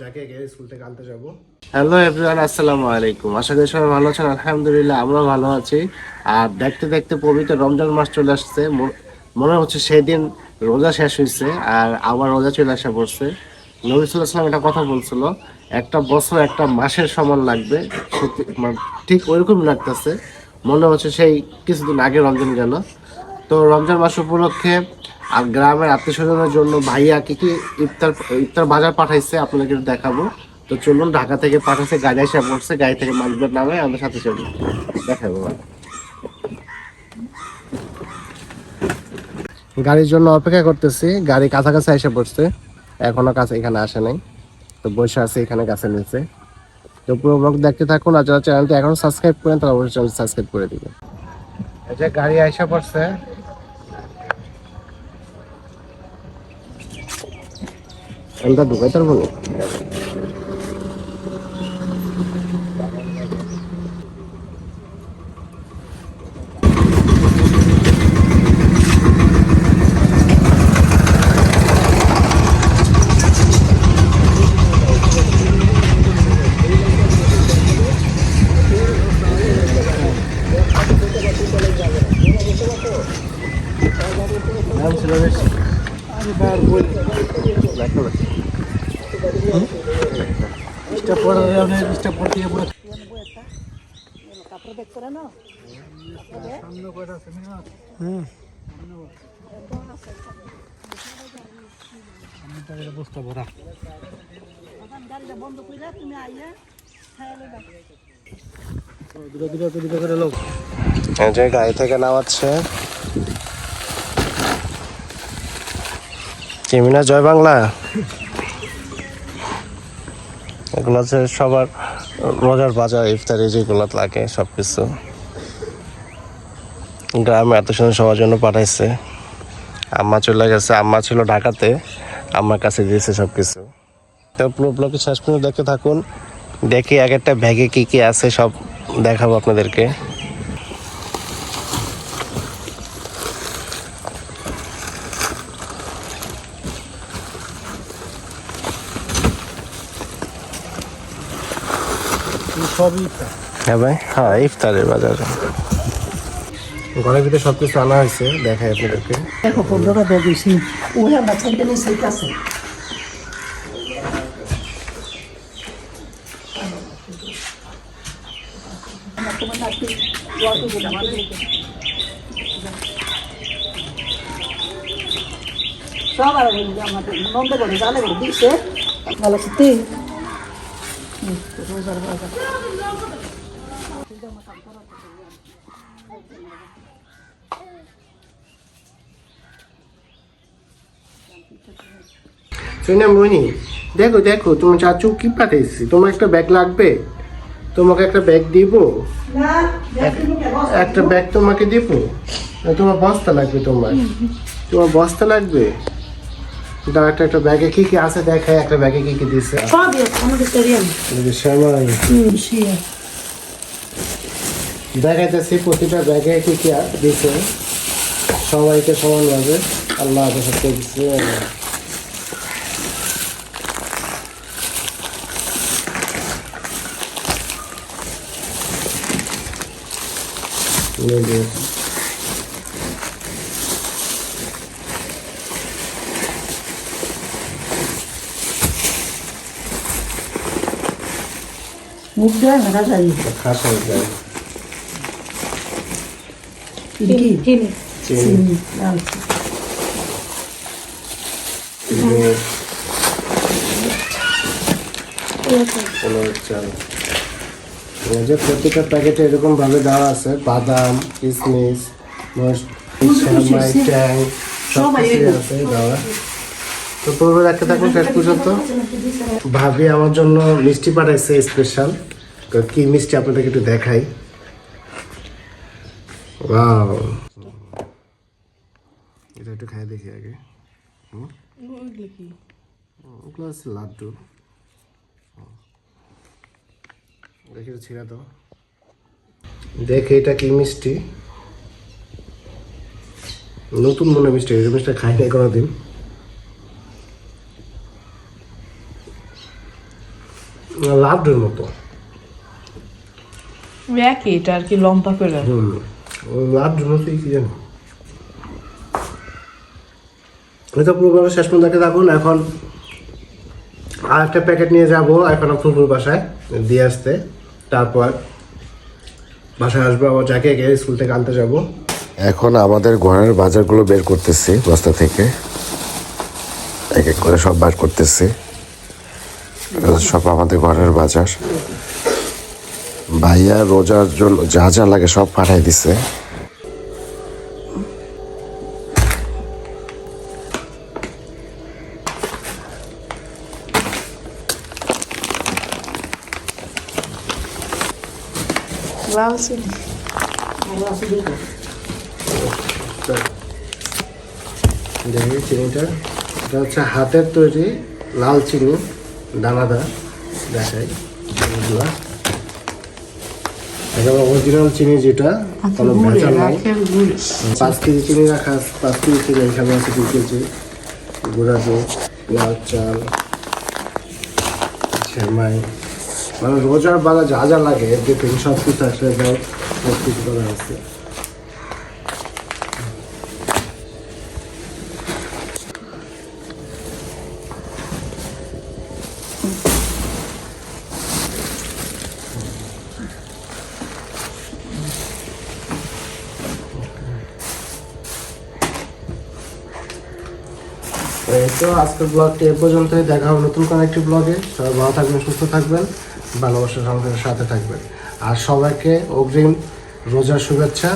যাকে স্কুল থেকে আনতে যাবো। হ্যালো এভরিওয়ান, আসসালামু আলাইকুম। আশা করি সবাই ভালো আছেন। আলহামদুলিল্লাহ আমরা ভালো আছি। আর দেখতে দেখতে পবিত্র রমজান মাস চলে আসছে। মনে হচ্ছে সেদিন রোজা শেষ হয়েছে আর আবার রোজা চলে আসা পড়ছে। নবী সাল্লাল্লাহু আলাইহি ওয়াসাল্লাম একটা কথা বলছিল, একটা বছর একটা মাসের সমান লাগবে। সত্যি ঠিক ওইরকম লাগতেছে। মনে হচ্ছে সেই কিছুদিন আগে রমজান গেল। তো রমজান মাস উপলক্ষে আর গ্রামের আত্মীয় স্বজনের জন্য ভাইয়া কি কি ইফতার ইফতার বাজার পাঠাইছে আপনাদেরকে দেখাবো। তো চলুন, ঢাকা থেকে পাঠাইছে, গাড়ি এসে পড়ছে, গাড়ি থেকে মালিকের নামে আমাদের সাথে চলুন দেখাবো। গাড়ির জন্য অপেক্ষা করতেছি, গাড়ি কাছাকাছি এসে পড়ছে, এখনো কাছে এখানে আসে নাই। তো বসে আছে এখানে কাছে নিচে। তো পুরো ব্লগ দেখতে থাকুন, আর যারা চ্যানেলটি এখনো সাবস্ক্রাইব করেন তারা অবশ্যই চ্যানেল সাবস্ক্রাইব করে দিবেন। এই যে গাড়ি এসে পড়ছে, আমরা ঢুকাই পারবো না। গাড়ি থেকে নামাচ্ছে চিমিনা জয় বাংলা। এগুলো হচ্ছে সবার রোজার বাজার, ইফতারি যেগুলো লাগে সবকিছু গ্রামে এত সুন্দর সবার জন্য পাঠাইছে। আম্মা চলে গেছে, আম্মা ছিল ঢাকাতে, আম্মার কাছে দিয়েছে সবকিছু। তো পুরো ব্লগে শেষ পর্যন্ত দেখতে থাকুন, দেখি এক একটা ব্যাগে কি কি আছে সব দেখাবো আপনাদেরকে। হ্যাঁ ভাই, হ্যাঁ ইফতারের বাজার। ঘরের ভিতরে সবকিছু আনা হয়েছে, দেখাই আপনাদেরকে। দেখো 15 টাকা দিয়েছি, ওই আমরা ছেলে নিয়ে সেই কাছে সব আর আমাদের নন্দ করে জালে করে দিচ্ছে ভালো সত্যি। শুনে মনি, দেখো দেখো তোমার চাচু কি পাঠাইছি, তোমার একটা ব্যাগ লাগবে, তোমাকে একটা ব্যাগ দিব, একটা ব্যাগ তোমাকে দিব, তোমার বস্তা লাগবে, তোমার বস্তা লাগবে। দাও একটা ব্যাগে কি কি আছে দেখাই, একটা ব্যাগে কি কি দিছে। দেখাইতেছি প্রতিটা ব্যাগে কি কি দিছে, সবাইকে সমানভাবে আল্লাহ দিচ্ছে। মুখ দেয় না খাসাই যায়, প্রত্যেকটা প্যাকেটে এরকম ভাবে দেওয়া আছে, বাদাম, কিশমিশ, আছে দেওয়া। তো পুরো দেখতে থাকুন শেষ পর্যন্ত। ভাবি আমার জন্য মিষ্টি পাঠাইছে স্পেশাল, কি মিষ্টি আপনাদেরকে একটু দেখাই। ওয়াও, এটা একটু খাই দেখি আগে। ওগুলো আছে লাড্ডু, দেখি ছিঁড়া দাও, দেখে এটা কি মিষ্টি। নতুন মনে মিষ্টি, এই মিষ্টি খাই নাই কোনোদিন। লাড্ডুর মতো একই, এটা আর কি লম্বা করে। লাড্ডুর মতোই কি জানি। হয়তো পুরো শেষ পর্যন্ত দেখে থাকুন। এখন আর একটা প্যাকেট নিয়ে যাবো এখন ফুলপুর বাসায় দিয়ে আসতে, তারপর বাসায় আসবো আবার যাকে গিয়ে স্কুল থেকে আনতে যাবো। এখন আমাদের ঘরের বাজারগুলো বের করতেছি বস্তা থেকে, এক এক করে সব বার করতেছি। সব আমাদের ঘরের বাজার। ভাইয়া রোজার জন্য যা যা লাগে সব পাঠাই দিছে। লাল চিনি দেখি চিনিটা, এটা হচ্ছে হাতের তৈরি লাল চিনি, দানাদার। দেখাই এগুলা একেবারে অরিজিনাল চিনি, যেটা কোনো ভেজাল নাই। 5 কেজি চিনি রাখা, 5 কেজি চিনি এখানে আছে, 2 কেজি গুঁড়া দুধ, লাল চাল, সেমাই, মানে রোজার বাজার যা যা লাগে এভরিথিং সব কিছু আসলে যাও সব কিছু করা আছে। এই তো আজকের ব্লগটি এ পর্যন্তই। দেখা হবে নতুন কোনো একটি ব্লগে। সবাই ভালো থাকবেন, সুস্থ থাকবেন, ভালোবাসার সঙ্গে সাথে থাকবেন। আর সবাইকে অগ্রিম রোজার শুভেচ্ছা।